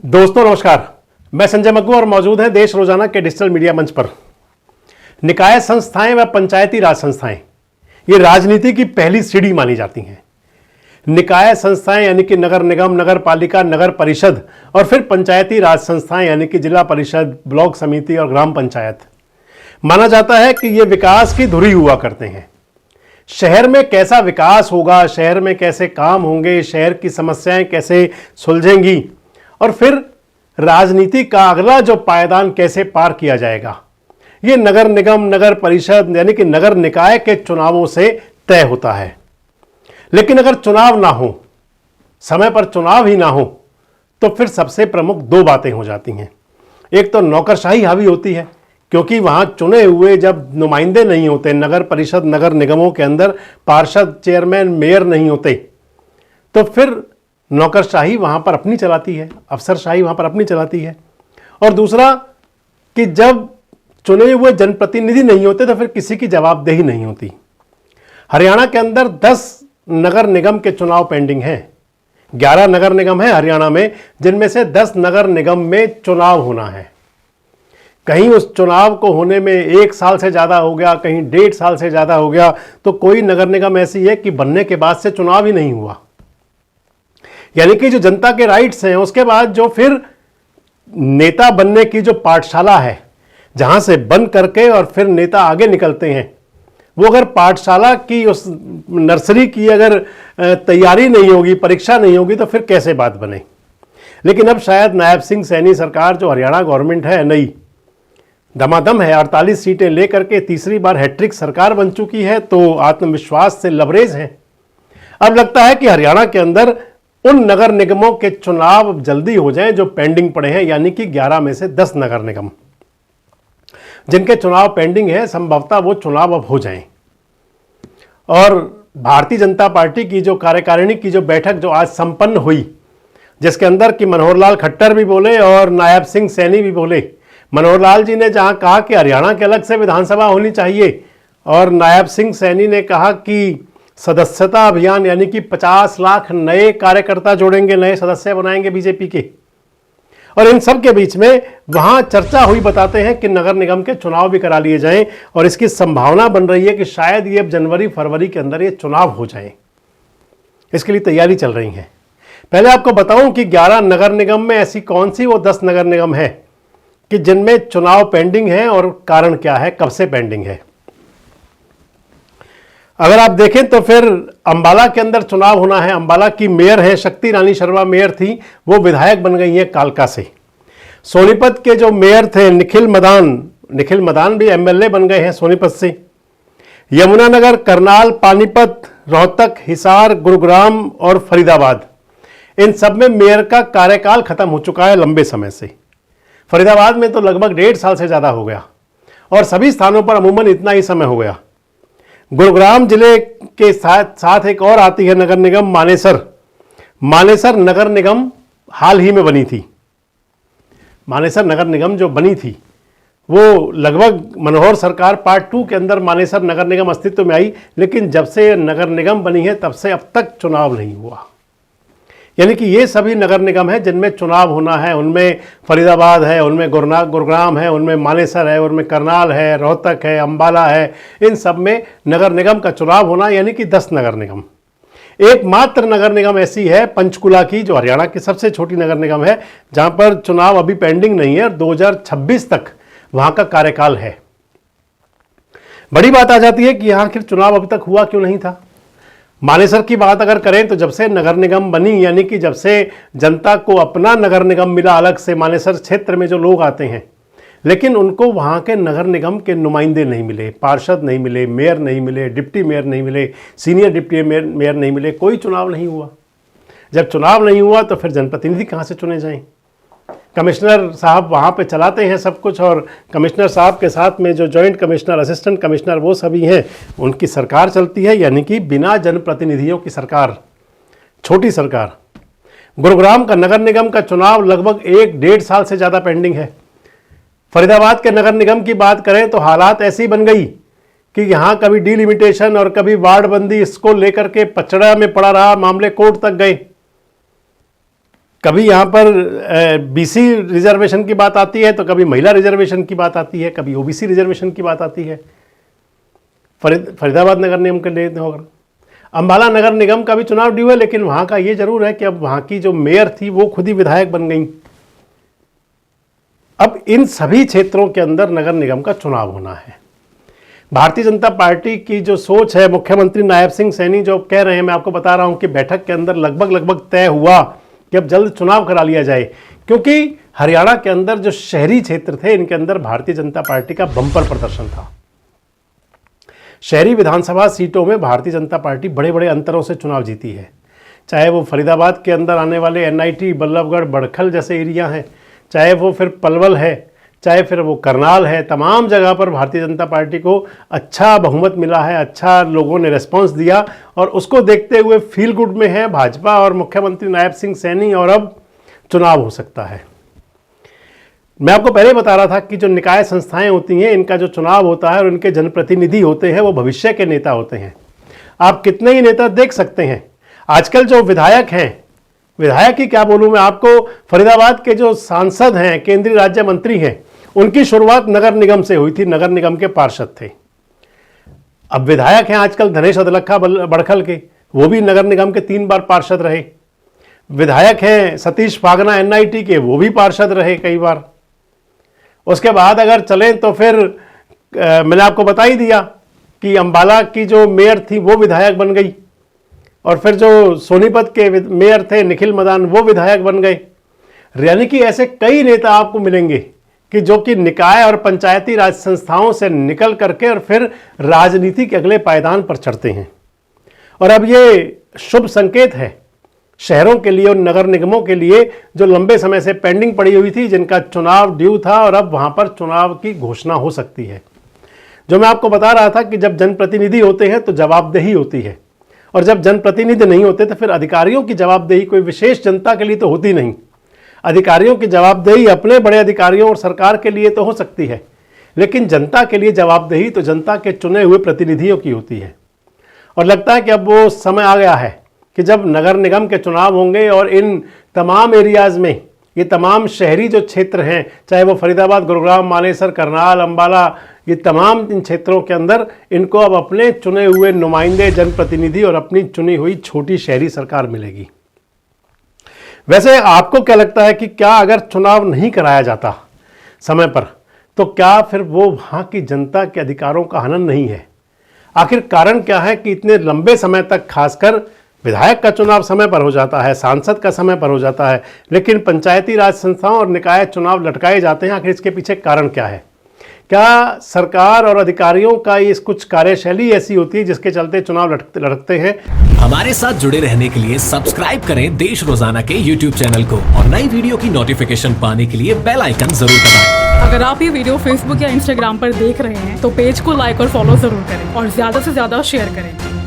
दोस्तों नमस्कार, मैं संजय मग्गू और मौजूद है देश रोजाना के डिजिटल मीडिया मंच पर। निकाय संस्थाएं व पंचायती राज संस्थाएं ये राजनीति की पहली सीढ़ी मानी जाती हैं। निकाय संस्थाएं यानी कि नगर निगम, नगर पालिका, नगर परिषद और फिर पंचायती राज संस्थाएं यानी कि जिला परिषद, ब्लॉक समिति और ग्राम पंचायत। माना जाता है कि ये विकास की धुरी हुआ करते हैं। शहर में कैसा विकास होगा, शहर में कैसे काम होंगे, शहर की समस्याएं कैसे सुलझेंगी और फिर राजनीति का अगला जो पायदान कैसे पार किया जाएगा, ये नगर निगम, नगर परिषद यानी कि नगर निकाय के चुनावों से तय होता है। लेकिन अगर चुनाव ना हो, समय पर चुनाव ही ना हो, तो फिर सबसे प्रमुख दो बातें हो जाती हैं। एक तो नौकरशाही हावी होती है, क्योंकि वहां चुने हुए जब नुमाइंदे नहीं होते, नगर परिषद, नगर निगमों के अंदर पार्षद, चेयरमैन, मेयर नहीं होते, तो फिर नौकरशाही वहां पर अपनी चलाती है, अफसरशाही वहां पर अपनी चलाती है। और दूसरा कि जब चुने हुए जनप्रतिनिधि नहीं होते तो फिर किसी की जवाबदेही नहीं होती। हरियाणा के अंदर 10 नगर निगम के चुनाव पेंडिंग हैं। 11 नगर निगम है हरियाणा में, जिनमें से 10 नगर निगम में चुनाव होना है। कहीं उस चुनाव को होने में 1 साल से ज़्यादा हो गया, कहीं 1.5 साल से ज़्यादा हो गया, तो कोई नगर निगम ऐसी है कि बनने के बाद से चुनाव ही नहीं हुआ। यानी कि जो जनता के राइट्स हैं, उसके बाद जो फिर नेता बनने की जो पाठशाला है, जहां से बन करके और फिर नेता आगे निकलते हैं, वो अगर पाठशाला की, उस नर्सरी की अगर तैयारी नहीं होगी, परीक्षा नहीं होगी, तो फिर कैसे बात बने। लेकिन अब शायद नायब सिंह सैनी सरकार जो हरियाणा गवर्नमेंट है, नई धमाधम है, 48 सीटें लेकर के तीसरी बार हैट्रिक सरकार बन चुकी है, तो आत्मविश्वास से लबरेज है। अब लगता है कि हरियाणा के अंदर उन नगर निगमों के चुनाव जल्दी हो जाएं जो पेंडिंग पड़े हैं, यानी कि 11 में से 10 नगर निगम जिनके चुनाव पेंडिंग है, संभवतः वो चुनाव अब हो जाएं। और भारतीय जनता पार्टी की जो कार्यकारिणी की जो बैठक जो आज संपन्न हुई, जिसके अंदर कि मनोहर लाल खट्टर भी बोले और नायब सिंह सैनी भी बोले। मनोहर लाल जी ने जहां कहा कि हरियाणा के अलग से विधानसभा होनी चाहिए, और नायब सिंह सैनी ने कहा कि सदस्यता अभियान यानी कि 50 लाख नए कार्यकर्ता जोड़ेंगे, नए सदस्य बनाएंगे बीजेपी के। और इन सब के बीच में वहां चर्चा हुई, बताते हैं कि नगर निगम के चुनाव भी करा लिए जाएं, और इसकी संभावना बन रही है कि शायद ये अब जनवरी फरवरी के अंदर ये चुनाव हो जाएं। इसके लिए तैयारी चल रही है। पहले आपको बताऊं कि 11 नगर निगम में ऐसी कौन सी वो 10 नगर निगम है कि जिनमें चुनाव पेंडिंग है और कारण क्या है, कब से पेंडिंग है। अगर आप देखें तो फिर अंबाला के अंदर चुनाव होना है। अंबाला की मेयर है शक्ति रानी शर्मा, मेयर थी, वो विधायक बन गई हैं कालका से। सोनीपत के जो मेयर थे निखिल मदान भी एमएलए बन गए हैं सोनीपत से। यमुनानगर, करनाल, पानीपत, रोहतक, हिसार, गुरुग्राम और फरीदाबाद, इन सब में मेयर का कार्यकाल खत्म हो चुका है लंबे समय से। फरीदाबाद में तो लगभग 1.5 साल से ज़्यादा हो गया, और सभी स्थानों पर अमूमन इतना ही समय हो गया। गुरुग्राम जिले के साथ एक और आती है नगर निगम, मानेसर नगर निगम हाल ही में बनी थी। मानेसर नगर निगम जो बनी थी वो लगभग मनोहर सरकार पार्ट 2 के अंदर मानेसर नगर निगम अस्तित्व में आई, लेकिन जब से नगर निगम बनी है तब से अब तक चुनाव नहीं हुआ। यानी कि ये सभी नगर निगम है जिनमें चुनाव होना है। उनमें फरीदाबाद है, उनमें गुरुग्राम है, उनमें मानेसर है, उनमें करनाल है, रोहतक है, अंबाला है। इन सब में नगर निगम का चुनाव होना, यानी कि 10 नगर निगम। एकमात्र नगर निगम ऐसी है पंचकुला की, जो हरियाणा की सबसे छोटी नगर निगम है, जहां पर चुनाव अभी पेंडिंग नहीं है और 2026 तक वहां का कार्यकाल है। बड़ी बात आ जाती है कि आखिर चुनाव अभी तक हुआ क्यों नहीं था। मानेसर की बात अगर करें तो जब से नगर निगम बनी, यानी कि जब से जनता को अपना नगर निगम मिला अलग से, मानेसर क्षेत्र में जो लोग आते हैं, लेकिन उनको वहाँ के नगर निगम के नुमाइंदे नहीं मिले, पार्षद नहीं मिले, मेयर नहीं मिले, डिप्टी मेयर नहीं मिले, सीनियर डिप्टी मेयर नहीं मिले, कोई चुनाव नहीं हुआ। जब चुनाव नहीं हुआ तो फिर जनप्रतिनिधि कहाँ से चुने जाएं। कमिश्नर साहब वहाँ पे चलाते हैं सब कुछ, और कमिश्नर साहब के साथ में जो जॉइंट कमिश्नर, असिस्टेंट कमिश्नर, वो सभी हैं, उनकी सरकार चलती है, यानी कि बिना जनप्रतिनिधियों की सरकार, छोटी सरकार। गुरुग्राम का नगर निगम का चुनाव लगभग 1.5 साल से ज़्यादा पेंडिंग है। फरीदाबाद के नगर निगम की बात करें तो हालात ऐसी बन गई कि यहाँ कभी डिलिमिटेशन और कभी वार्ड बंदी, इसको लेकर के पचड़ा में पड़ा रहा, मामले कोर्ट तक गए। कभी यहाँ पर बीसी रिजर्वेशन की बात आती है, तो कभी महिला रिजर्वेशन की बात आती है, कभी ओबीसी रिजर्वेशन की बात आती है। फरीदाबाद नगर निगम के लिए होगा, अम्बाला नगर निगम का भी चुनाव ड्यू है, लेकिन वहाँ का ये जरूर है कि अब वहाँ की जो मेयर थी वो खुद ही विधायक बन गई। अब इन सभी क्षेत्रों के अंदर नगर निगम का चुनाव होना है। भारतीय जनता पार्टी की जो सोच है, मुख्यमंत्री नायब सिंह सैनी जो कह रहे हैं, मैं आपको बता रहा हूं कि बैठक के अंदर लगभग तय हुआ कि अब जल्द चुनाव करा लिया जाए, क्योंकि हरियाणा के अंदर जो शहरी क्षेत्र थे इनके अंदर भारतीय जनता पार्टी का बम्पर प्रदर्शन था। शहरी विधानसभा सीटों में भारतीय जनता पार्टी बड़े बड़े अंतरों से चुनाव जीती है, चाहे वो फरीदाबाद के अंदर आने वाले एनआईटी, बल्लभगढ़, बड़खल जैसे एरिया हैं, चाहे वो फिर पलवल है, चाहे फिर वो करनाल है। तमाम जगह पर भारतीय जनता पार्टी को अच्छा बहुमत मिला है, अच्छा लोगों ने रिस्पांस दिया, और उसको देखते हुए फील गुड में है भाजपा और मुख्यमंत्री नायब सिंह सैनी, और अब चुनाव हो सकता है। मैं आपको पहले बता रहा था कि जो निकाय संस्थाएं होती हैं इनका जो चुनाव होता है और इनके जनप्रतिनिधि होते हैं वो भविष्य के नेता होते हैं। आप कितने ही नेता देख सकते हैं आजकल जो विधायक हैं, विधायक ही क्या बोलूं मैं आपको, फरीदाबाद के जो सांसद हैं, केंद्रीय राज्य मंत्री हैं, उनकी शुरुआत नगर निगम से हुई थी, नगर निगम के पार्षद थे। अब विधायक हैं आजकल धनेश अदलखा बड़खल के, वो भी नगर निगम के 3 बार पार्षद रहे। विधायक हैं सतीश फागना एनआईटी के, वो भी पार्षद रहे कई बार। उसके बाद अगर चलें तो फिर मैंने आपको बता ही दिया कि अंबाला की जो मेयर थी वो विधायक बन गई, और फिर जो सोनीपत के मेयर थे निखिल मदान वो विधायक बन गए। यानी कि ऐसे कई नेता आपको मिलेंगे कि जो कि निकाय और पंचायती राज संस्थाओं से निकल करके और फिर राजनीति के अगले पायदान पर चढ़ते हैं। और अब ये शुभ संकेत है शहरों के लिए और नगर निगमों के लिए जो लंबे समय से पेंडिंग पड़ी हुई थी, जिनका चुनाव ड्यू था, और अब वहां पर चुनाव की घोषणा हो सकती है। जो मैं आपको बता रहा था कि जब जनप्रतिनिधि होते हैं तो जवाबदेही होती है, और जब जनप्रतिनिधि नहीं होते तो फिर अधिकारियों की जवाबदेही कोई विशेष जनता के लिए तो होती नहीं। अधिकारियों की जवाबदेही अपने बड़े अधिकारियों और सरकार के लिए तो हो सकती है, लेकिन जनता के लिए जवाबदेही तो जनता के चुने हुए प्रतिनिधियों की होती है। और लगता है कि अब वो समय आ गया है कि जब नगर निगम के चुनाव होंगे और इन तमाम एरियाज में, ये तमाम शहरी जो क्षेत्र हैं, चाहे वो फरीदाबाद, गुरुग्राम, मानेसर, करनाल, अंबाला, ये तमाम इन क्षेत्रों के अंदर इनको अब अपने चुने हुए नुमाइंदे, जनप्रतिनिधि और अपनी चुनी हुई छोटी शहरी सरकार मिलेगी। वैसे आपको क्या लगता है कि क्या अगर चुनाव नहीं कराया जाता समय पर, तो क्या फिर वो वहाँ की जनता के अधिकारों का हनन नहीं है? आखिर कारण क्या है कि इतने लंबे समय तक, खासकर विधायक का चुनाव समय पर हो जाता है, सांसद का समय पर हो जाता है, लेकिन पंचायती राज संस्थाओं और निकाय चुनाव लटकाए जाते हैं? आखिर इसके पीछे कारण क्या है? क्या सरकार और अधिकारियों का ये कुछ कार्यशैली ऐसी होती है जिसके चलते चुनाव लटकते हैं? हमारे साथ जुड़े रहने के लिए सब्सक्राइब करें देश रोजाना के YouTube चैनल को, और नई वीडियो की नोटिफिकेशन पाने के लिए बेल आइकन जरूर दबाएं। अगर आप ये वीडियो Facebook या Instagram पर देख रहे हैं तो पेज को लाइक और फॉलो जरूर करें, और ज्यादा से ज्यादा शेयर करें।